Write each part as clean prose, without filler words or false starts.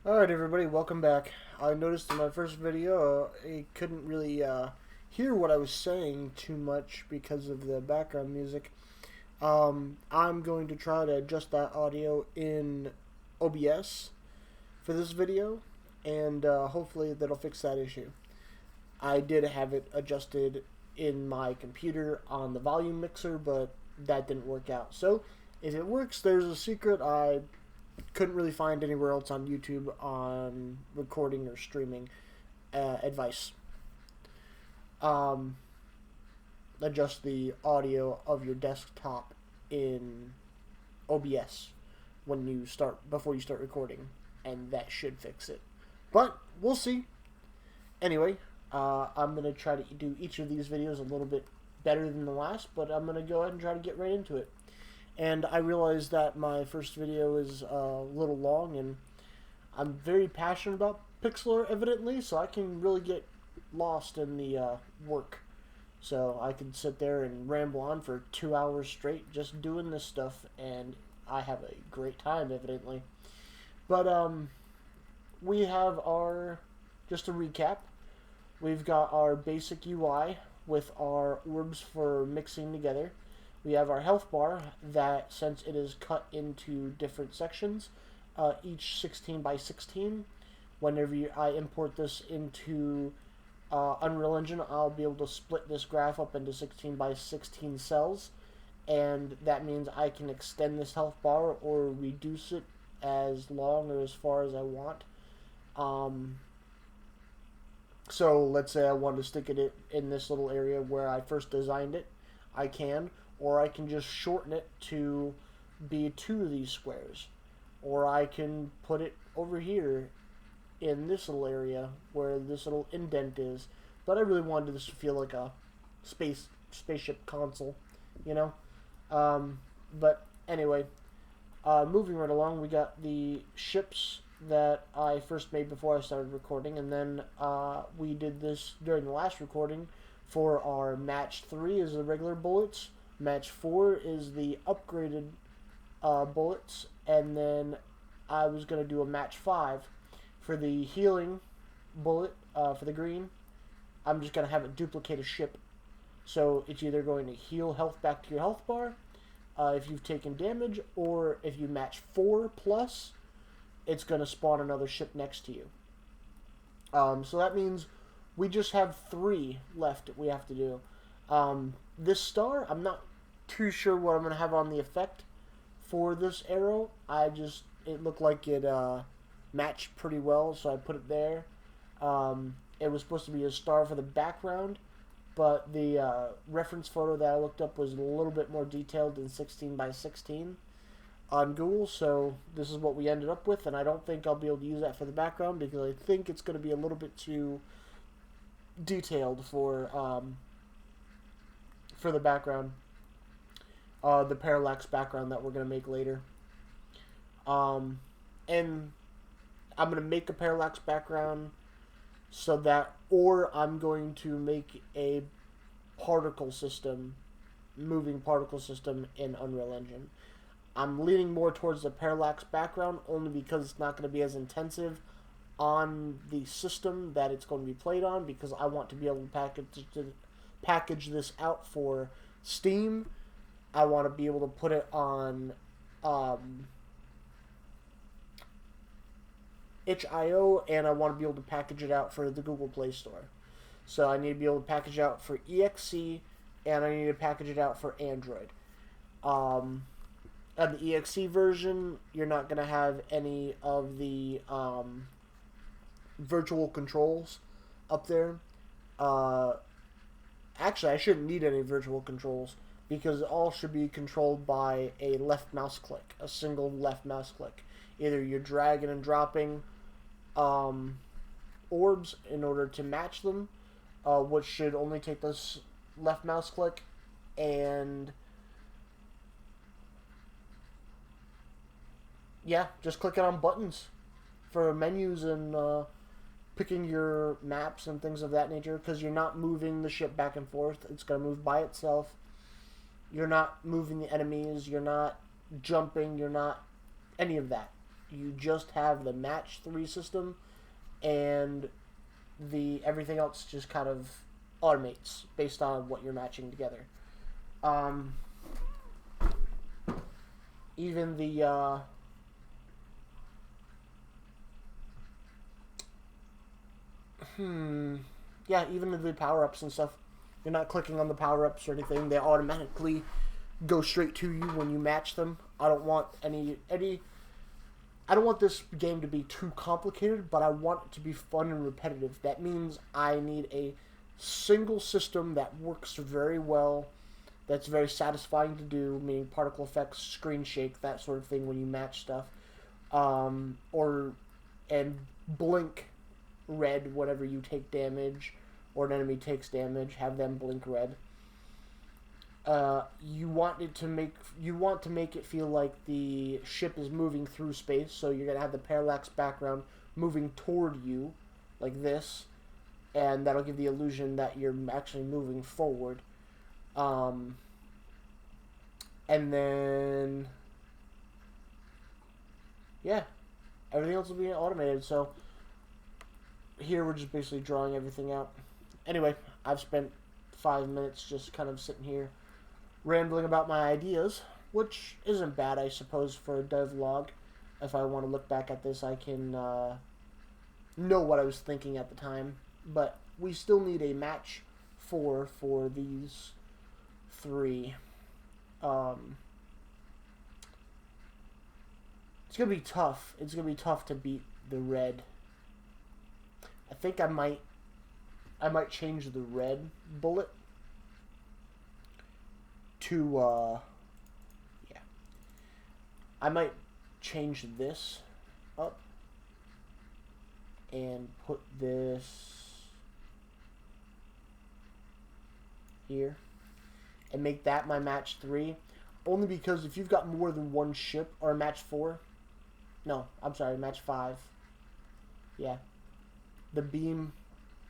Alright everybody, welcome back. I noticed in my first video I couldn't really hear what I was saying too much because of the background music. I'm going to try to adjust that audio in OBS for this video, and hopefully that'll fix that issue. I did have it adjusted in my computer on the volume mixer, but that didn't work out. So if it works, there's a secret I couldn't really find anywhere else on YouTube on recording or streaming advice. Um, Adjust the audio of your desktop in OBS when you start before you start recording, and that should fix it. But we'll see. Anyway, I'm gonna try to do each of these videos a little bit better than the last, but I'm gonna go ahead and try to get right into it. And I realized that my first video is a little long, and I'm very passionate about pixel art, evidently, so I can really get lost in the work. So I can sit there and ramble on for 2 hours straight just doing this stuff, and I have a great time, evidently. But we have our, just to recap, we've got our basic UI with our orbs for mixing together. We have our health bar that, since it is cut into different sections, each 16 by 16, whenever I import this into Unreal Engine, I'll be able to split this graph up into 16 by 16 cells, and that means I can extend this health bar or reduce it as long or as far as I want. So let's say I want to stick it in this little area where I first designed it, I can, or I can just shorten it to be two of these squares, or I can put it over here in this little area where this little indent is. But I really wanted this to feel like a spaceship console, you know. But anyway, moving right along, we got the ships that I first made before I started recording, and then we did this during the last recording for our match 3 is the regular bullets, match 4 is the upgraded bullets, and then I was going to do a match 5 for the healing bullet for the green. I'm just going to have it duplicate a ship. So it's either going to heal health back to your health bar if you've taken damage, or if you match 4 plus, it's going to spawn another ship next to you. So that means we just have 3 left that we have to do. This star, I'm not too sure what I'm going to have on the effect for this arrow. It looked like it matched pretty well, so I put it there. It was supposed to be a star for the background, but the reference photo that I looked up was a little bit more detailed than 16 by 16 on Google, so this is what we ended up with, and I don't think I'll be able to use that for the background because I think it's going to be a little bit too detailed for the background, the parallax background that we're going to make later. And I'm going to make a parallax background so that, or I'm going to make a particle system, moving particle system in Unreal Engine. I'm leaning more towards the parallax background only because it's not going to be as intensive on the system that it's going to be played on, because I want to be able to package this out for Steam. I want to be able to put it on itch.io, and I want to be able to package it out for the Google Play Store. So I need to be able to package it out for EXE, and I need to package it out for Android. On the EXE version, you're not going to have any of the virtual controls up there. Actually, I shouldn't need any virtual controls because it all should be controlled by a left mouse click, a single left mouse click. Either you're dragging and dropping orbs in order to match them, which should only take this left mouse click, and yeah, just clicking on buttons for menus and picking your maps and things of that nature, because you're not moving the ship back and forth. It's going to move by itself. You're not moving the enemies. You're not jumping. You're not any of that. You just have the match 3 system, and everything else just kind of automates based on what you're matching together. Even the even the power-ups and stuff, you're not clicking on the power-ups or anything. They automatically go straight to you when you match them. I don't want I don't want this game to be too complicated, but I want it to be fun and repetitive. That means I need a single system that works very well, that's very satisfying to do, meaning particle effects, screen shake, that sort of thing when you match stuff. And blink red whenever you take damage or an enemy takes damage, have them blink red. You want to make it feel like the ship is moving through space, so you're gonna have the parallax background moving toward you, like this, and that'll give the illusion that you're actually moving forward. And then, yeah, everything else will be automated. So here we're just basically drawing everything out. Anyway, I've spent 5 minutes just kind of sitting here rambling about my ideas, which isn't bad, I suppose, for a devlog. If I want to look back at this, I can know what I was thinking at the time. But we still need a match 4 for these 3. It's gonna be tough. It's gonna be tough to beat the red. I think I might change the red bullet to yeah. I might change this up and put this here and make that my match 3, only because if you've got more than one ship, or match 4, no, I'm sorry, match 5, yeah, the beam,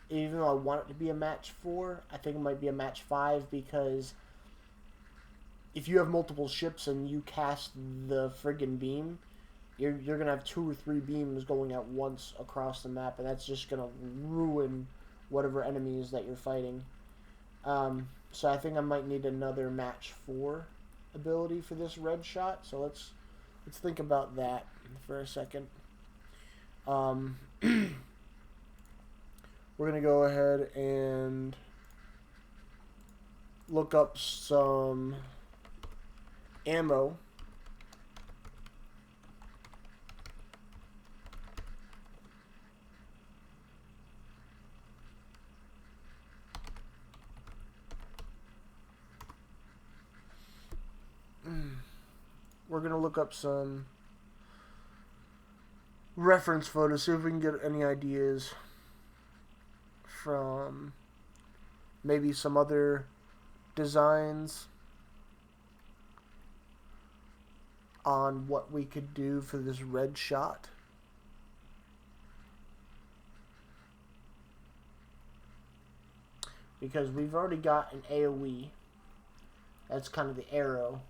even though I want it to be a match 4, I think it might be a match 5, because if you have multiple ships and you cast the friggin' beam, you're gonna have 2 or 3 beams going at once across the map, and that's just gonna ruin whatever enemies that you're fighting. So I think I might need another match 4 ability for this red shot. So let's think about that for a second. We're gonna go ahead and look up some ammo. We're gonna look up some reference photos, see if we can get any ideas from maybe some other designs on what we could do for this red shot. Because we've already got an AoE. That's kind of the arrow.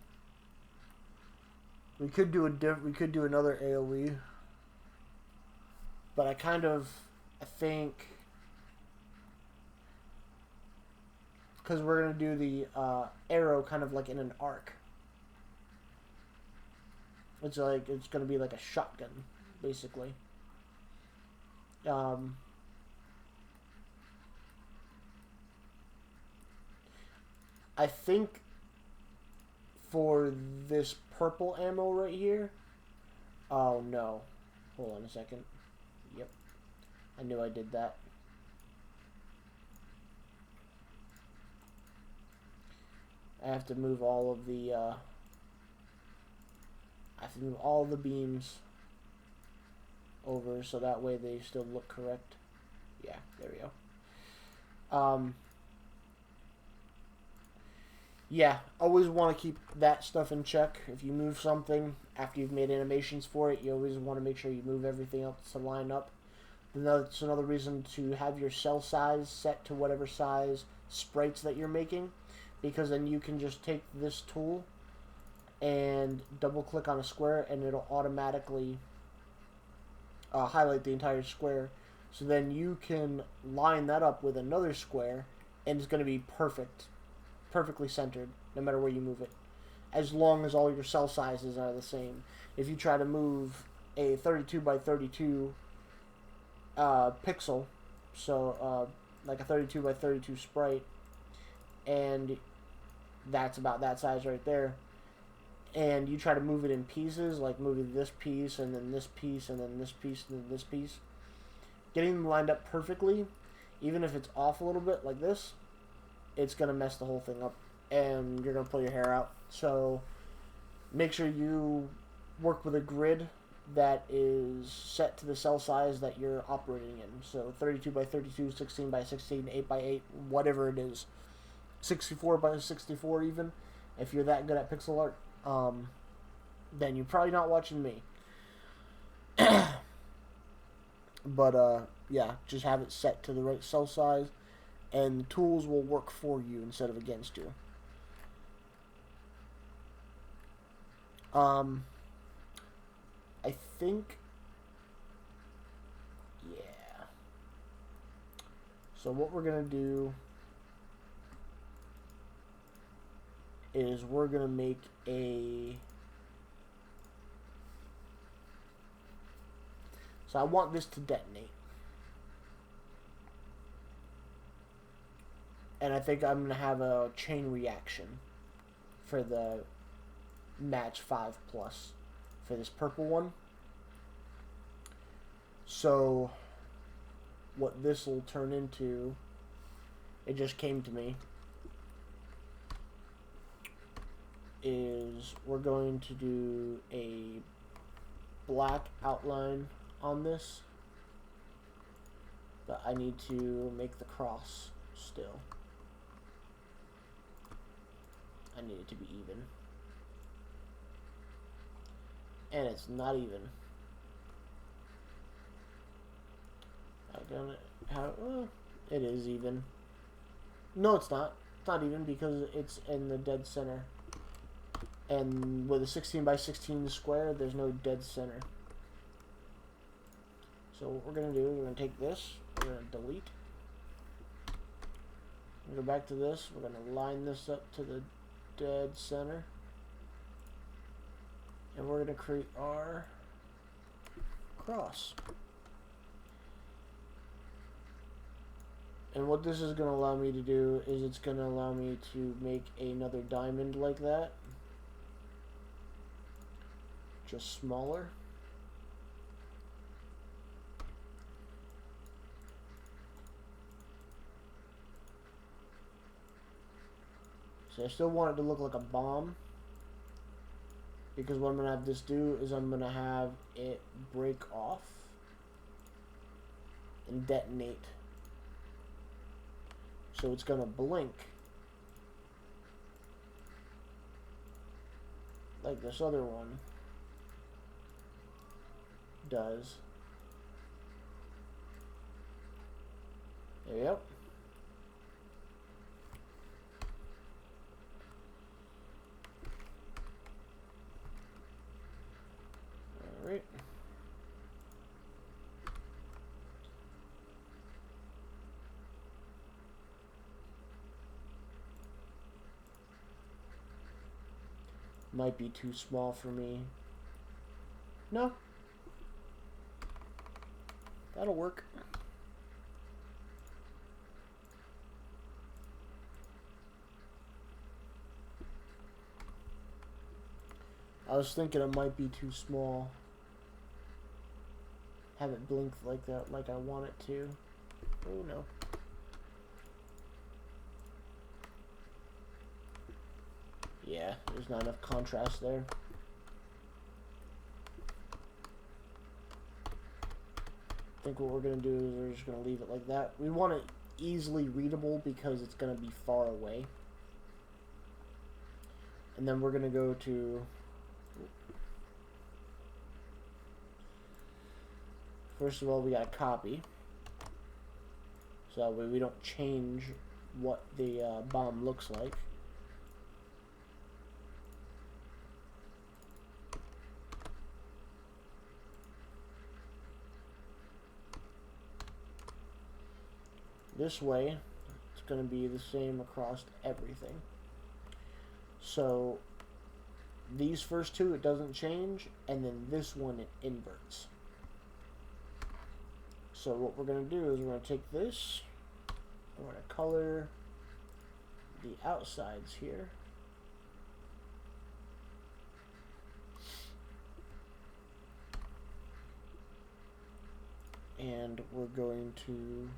We could do another AoE, but I think because we're gonna do the arrow kind of like in an arc. It's gonna be like a shotgun, basically. I think for this purple ammo right here. Oh no. Hold on a second. Yep. I knew I did that. I have to move all of the I have to move all the beams over so that way they still look correct. Yeah, there we go. Yeah, always want to keep that stuff in check. If you move something after you've made animations for it, you always want to make sure you move everything else to line up. That's another reason to have your cell size set to whatever size sprites that you're making, because then you can just take this tool and double click on a square and it'll automatically highlight the entire square. So then you can line that up with another square, and it's going to be perfectly centered, no matter where you move it, as long as all your cell sizes are the same. If you try to move a 32 by 32 pixel, so like a 32 by 32 sprite, and that's about that size right there, and you try to move it in pieces, like moving this piece, and then this piece, and then this piece, and then this piece, getting them lined up perfectly, even if it's off a little bit like this, it's going to mess the whole thing up, and you're going to pull your hair out. So make sure you work with a grid that is set to the cell size that you're operating in. So 32 by 32, 16 by 16, 8 by 8, whatever it is. 64 by 64 even. If you're that good at pixel art, then you're probably not watching me. But yeah, just have it set to the right cell size, and the tools will work for you instead of against you. I think, yeah. So what we're gonna do is we're gonna make a. So I want this to detonate. And I think I'm going to have a chain reaction for the match 5 plus for this purple one. So what this will turn into, it just came to me, is we're going to do a black outline on this, but I need to make the cross still. I need it to be even, and it's not even. I don't how it is even. No, it's not. It's not even because it's in the dead center, and with a 16 by 16 square, there's no dead center. So what we're going to do is we're going to take this, we're going to delete, we're going to go back to this, we're going to line this up to the dead center, and we're going to create our cross. And what this is going to allow me to do is it's going to allow me to make another diamond like that, just smaller. So I still want it to look like a bomb, because what I'm going to have this do is I'm going to have it break off and detonate. So it's going to blink like this other one does. There you go. Alright. Might be too small for me. No. That'll work. I was thinking it might be too small. Have it blink like that, like I want it to. Oh no. Yeah, there's not enough contrast there. I think what we're going to do is we're just going to leave it like that. We want it easily readable because it's going to be far away. And then we're going to go to... First of all, we got to copy. So that way we don't change what the bomb looks like. This way, it's going to be the same across everything. So these first two, it doesn't change, and then this one, it inverts. So what we're going to do is we're going to take this, we're going to color the outsides here. And we're going to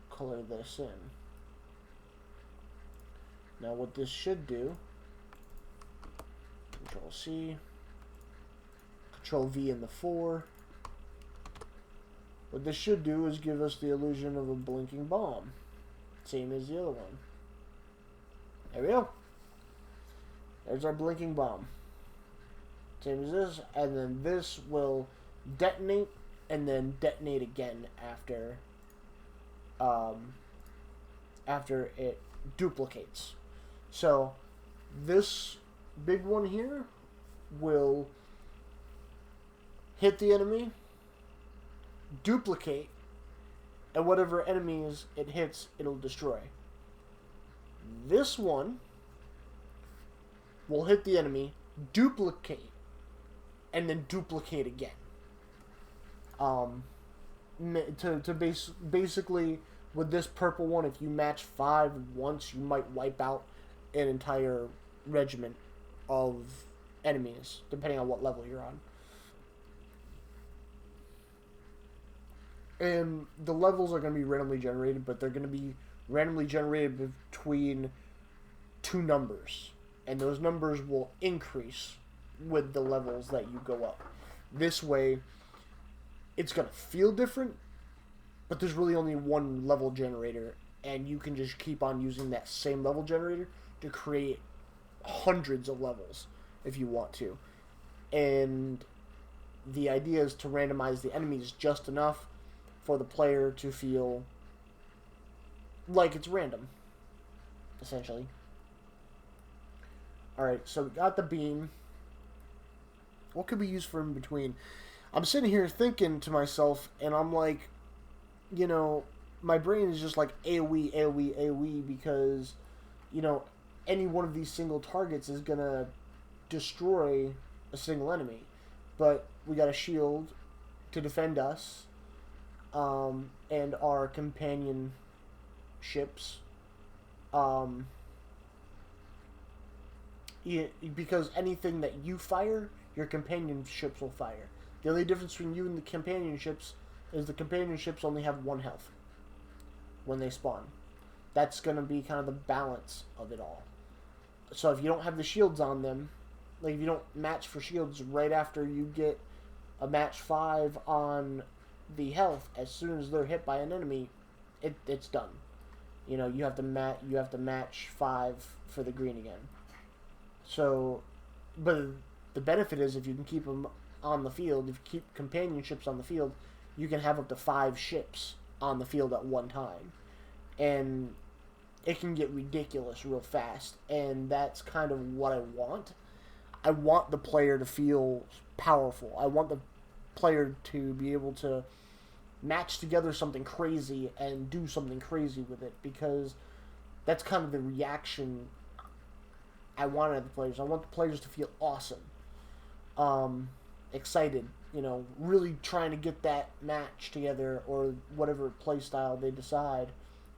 color this in. Now what this should do, Control C, Control V in the 4. What this should do is give us the illusion of a blinking bomb. Same as the other one. There we go. There's our blinking bomb. Same as this, and then this will detonate and then detonate again after it duplicates. So this big one here will hit the enemy, duplicate, and whatever enemies it hits, it'll destroy. This one will hit the enemy, duplicate, and then duplicate again. Basically, with this purple one, if you match 5 once, you might wipe out an entire regiment of enemies, depending on what level you're on. And the levels are going to be randomly generated, but they're going to be randomly generated between 2 numbers. And those numbers will increase with the levels that you go up. This way, it's going to feel different, but there's really only one level generator, and you can just keep on using that same level generator to create hundreds of levels if you want to. And the idea is to randomize the enemies just enough for the player to feel like it's random, essentially. Alright, so we got the beam. What could we use for in between? I'm sitting here thinking to myself, and I'm like, you know, my brain is just like AoE, AoE, AoE, because, you know, any one of these single targets is going to destroy a single enemy. But we got a shield to defend us, and our companion ships. Because anything that you fire, your companion ships will fire. The only difference between you and the companion ships is the companion ships only have 1 health when they spawn. That's going to be kind of the balance of it all. So if you don't have the shields on them, like if you don't match for shields right after you get a match 5 on the health, as soon as they're hit by an enemy, it's done. You know, you have to match 5 for the green again. So, but the benefit is if you can keep them on the field, if you keep companion ships on the field, you can have up to 5 ships on the field at one time. And it can get ridiculous real fast. And that's kind of what I want. I want the player to feel powerful. I want the player to be able to match together something crazy and do something crazy with it, because that's kind of the reaction I want out of the players. I want the players to feel awesome, excited, you know, really trying to get that match together, or whatever play style they decide,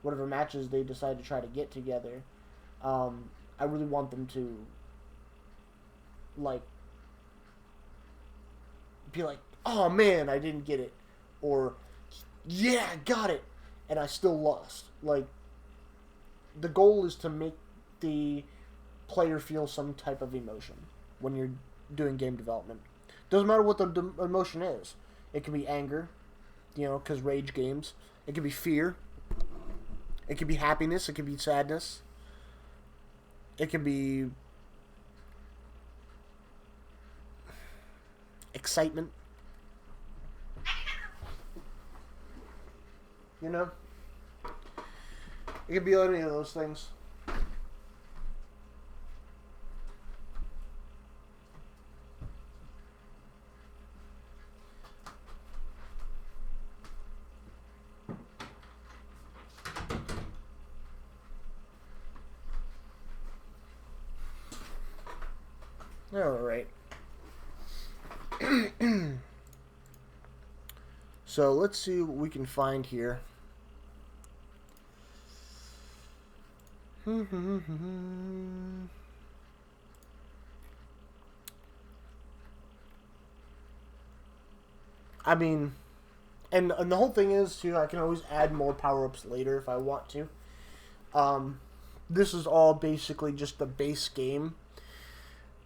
whatever matches they decide to try to get together. I really want them to, like, be like, oh man, I didn't get it, or yeah, I got it, and I still lost. Like, the goal is to make the player feel some type of emotion when you're doing game development. Doesn't matter what the emotion is. It can be anger, you know, because rage games. It can be fear. It can be happiness. It can be sadness. It can be excitement. You know? It can be any of those things. Alright. So let's see what we can find here. I mean, and the whole thing is, too, I can always add more power-ups later if I want to. This is all basically just the base game.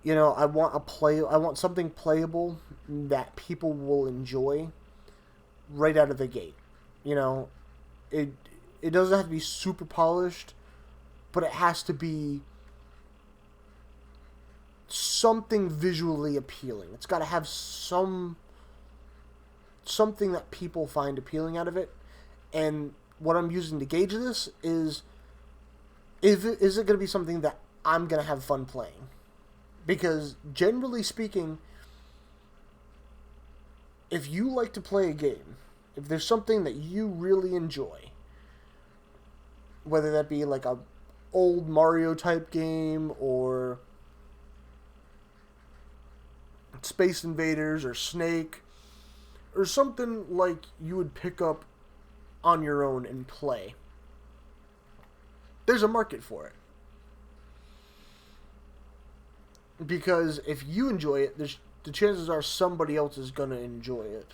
You know, I want something playable that people will enjoy right out of the gate. You know, it doesn't have to be super polished, but it has to be something visually appealing. It's got to have something that people find appealing out of it. And what I'm using to gauge this is it going to be something that I'm going to have fun playing? Because generally speaking, if you like to play a game, if there's something that you really enjoy, whether that be like a old Mario type game or Space Invaders or Snake or something like you would pick up on your own and play, there's a market for it. Because if you enjoy it, the chances are somebody else is going to enjoy it.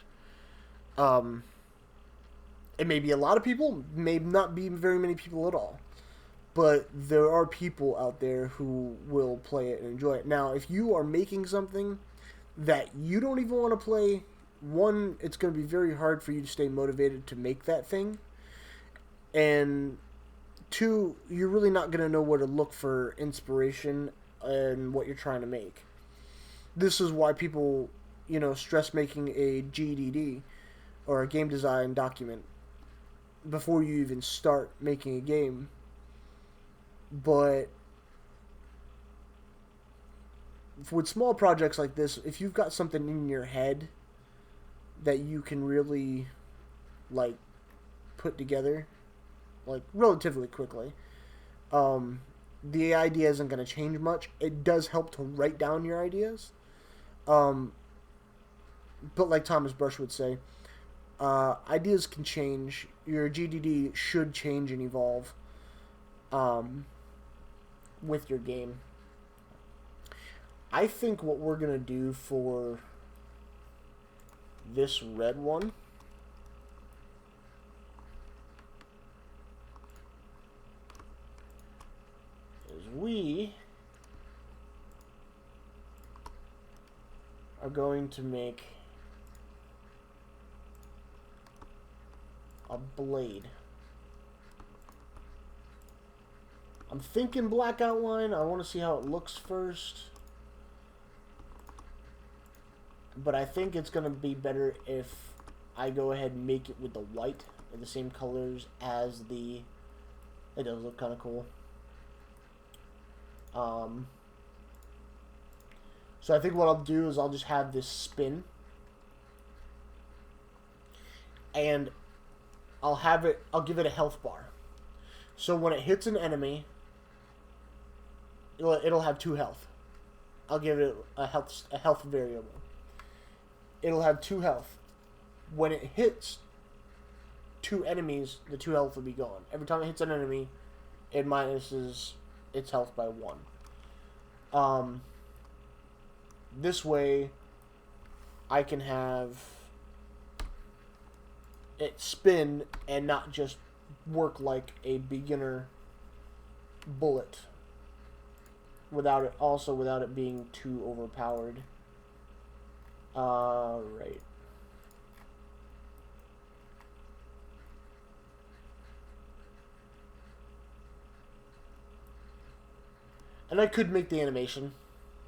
It may be a lot of people, may not be very many people at all. But there are people out there who will play it and enjoy it. Now, if you are making something that you don't even want to play, one, it's going to be very hard for you to stay motivated to make that thing. And two, you're really not going to know where to look for inspiration and what you're trying to make. This is why people, you know, stress making a GDD or a game design document before you even start making a game. But with small projects like this, if you've got something in your head that you can really like put together like relatively quickly, the idea isn't going to change much. It does help to write down your ideas. But like Thomas Brush would say, ideas can change. Your GDD should change and evolve with your game. I think what we're going to do for this red one we are going to make a blade. I'm thinking black outline. I want to see how it looks first. But I think it's going to be better if I go ahead and make it with the white and the same colors as the... It does look kind of cool. So I think what I'll do is I'll just have this spin, and I'll give it a health bar. So when it hits an enemy, it'll have 2 health. I'll give it a health variable. It'll have 2 health. When it hits 2 enemies, the 2 health will be gone. Every time it hits an enemy, it minuses its health by 1. This way, I can have it spin and not just work like a beginner bullet without it being too overpowered. Right. And I could make the animation.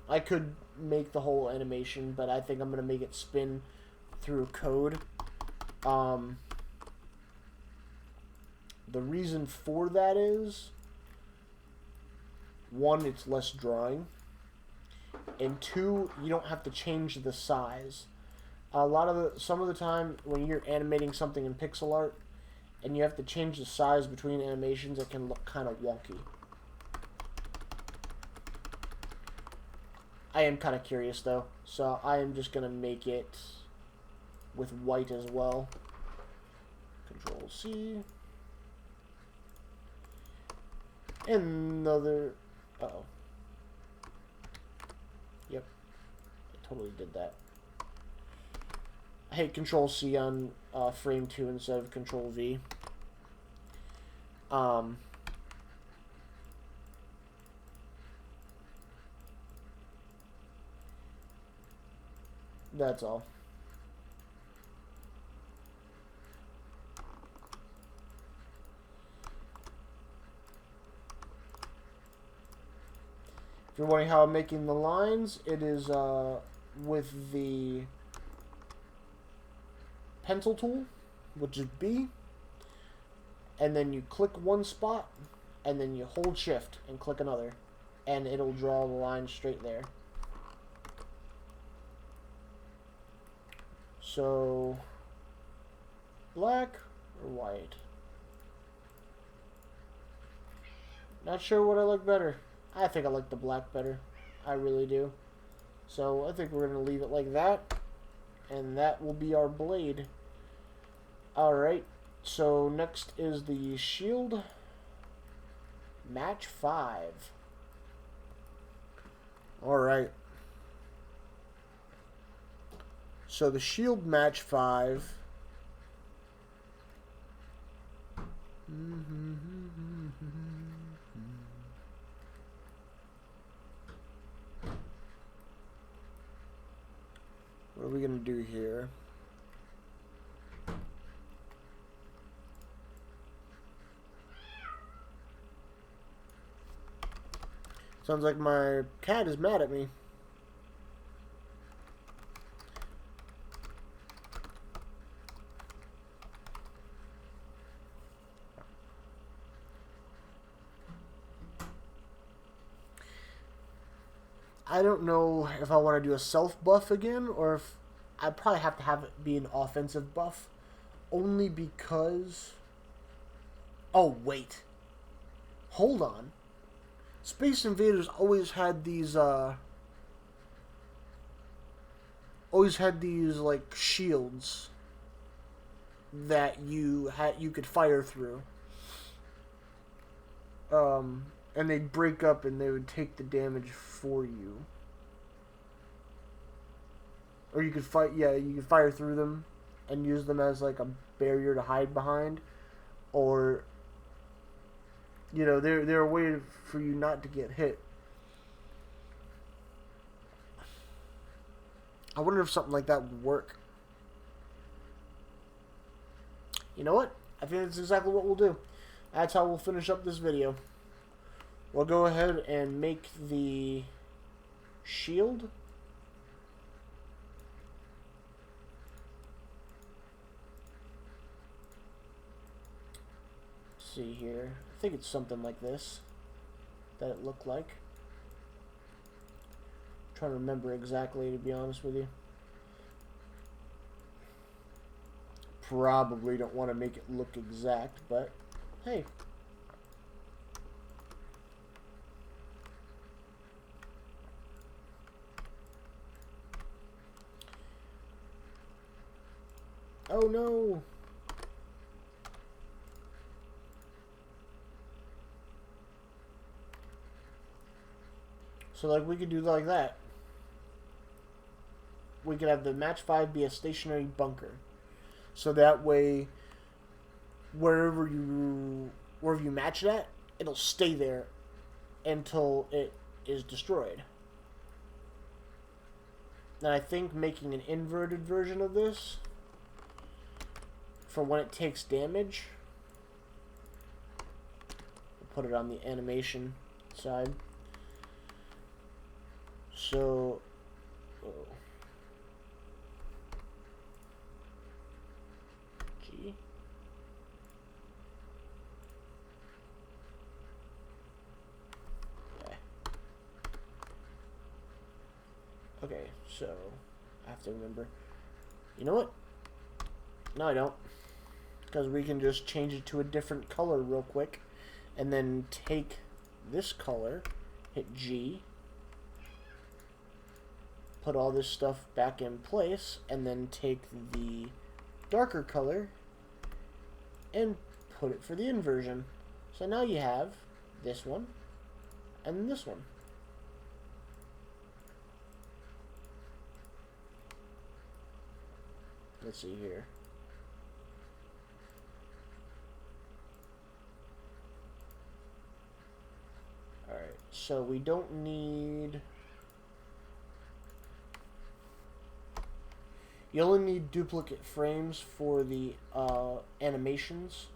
I could make the whole animation, but I think I'm going to make it spin through code. The reason for that is, 1, it's less drawing, and 2, you don't have to change the size. Some of the time when you're animating something in pixel art and you have to change the size between animations, it can look kind of wonky. I am kind of curious though, so I am just gonna make it with white as well. Control C. Another. Uh-oh. Yep, I totally did that. I hate Control C on frame 2 instead of Control V. That's all. If you're wondering how I'm making the lines, it is with the pencil tool, which is B, and then you click one spot, and then you hold shift and click another, and it'll draw the line straight there. So, black or white? Not sure what I like better. I think I like the black better. I really do. So I think we're going to leave it like that. And that will be our blade. Alright. So next is the shield. Match 5. Alright. So the shield match 5. What are we going to do here? Sounds like my cat is mad at me. I don't know if I want to do a self buff again, or if I probably have to have it be an offensive buff, only because. Oh wait, hold on. Space Invaders always had these like shields that you could fire through. And they'd break up and they would take the damage for you. Or you could you could fire through them and use them as like a barrier to hide behind. Or, you know, they're a way for you not to get hit. I wonder if something like that would work. You know what? I think that's exactly what we'll do. That's how we'll finish up this video. We'll go ahead and make the shield. Let's see here. I think it's something like this that it looked like. I'm trying to remember exactly, to be honest with you. Probably don't want to make it look exact, but hey. Oh no! So like we could do like that. We could have the match 5 be a stationary bunker. So that way wherever you match it at, it'll stay there until it is destroyed. And I think making an inverted version of this for when it takes damage. We'll put it on the animation side. So, G. Okay, so I have to remember. You know what? No, I don't. Because we can just change it to a different color real quick. And then take this color, hit G. put all this stuff back in place, and then take the darker color and put it for the inversion. So now you have this one and this one. Let's see here. Alright, so we don't need... You only need duplicate frames for the animations.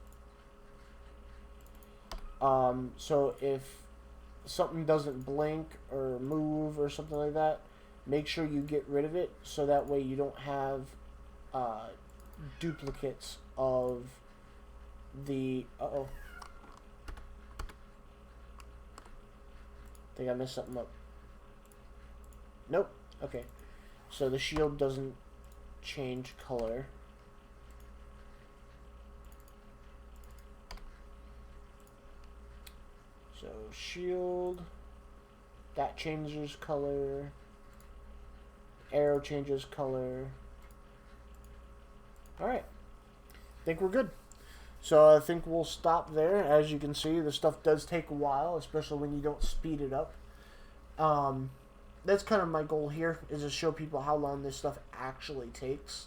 So if something doesn't blink or move or something like that, make sure you get rid of it so that way you don't have duplicates of the... Uh-oh. I think I messed something up. Nope. Okay. So the shield doesn't change color. So shield, that changes color. Arrow changes color. Alright. I think we're good. So I think we'll stop there. As you can see, the stuff does take a while, especially when you don't speed it up. That's kind of my goal here, is to show people how long this stuff actually takes.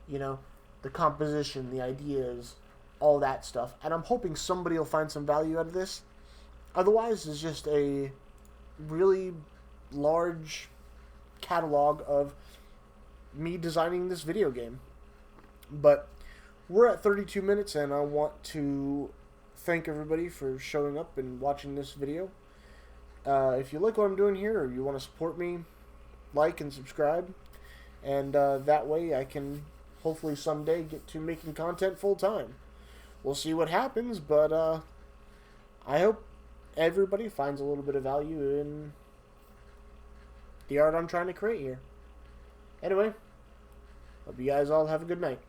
You know, the composition, the ideas, all that stuff. And I'm hoping somebody will find some value out of this. Otherwise, it's just a really large catalog of me designing this video game. But we're at 32 minutes, and I want to thank everybody for showing up and watching this video. If you like what I'm doing here, or you want to support me, like and subscribe. And that way I can hopefully someday get to making content full time. We'll see what happens, but I hope everybody finds a little bit of value in the art I'm trying to create here. Anyway, hope you guys all have a good night.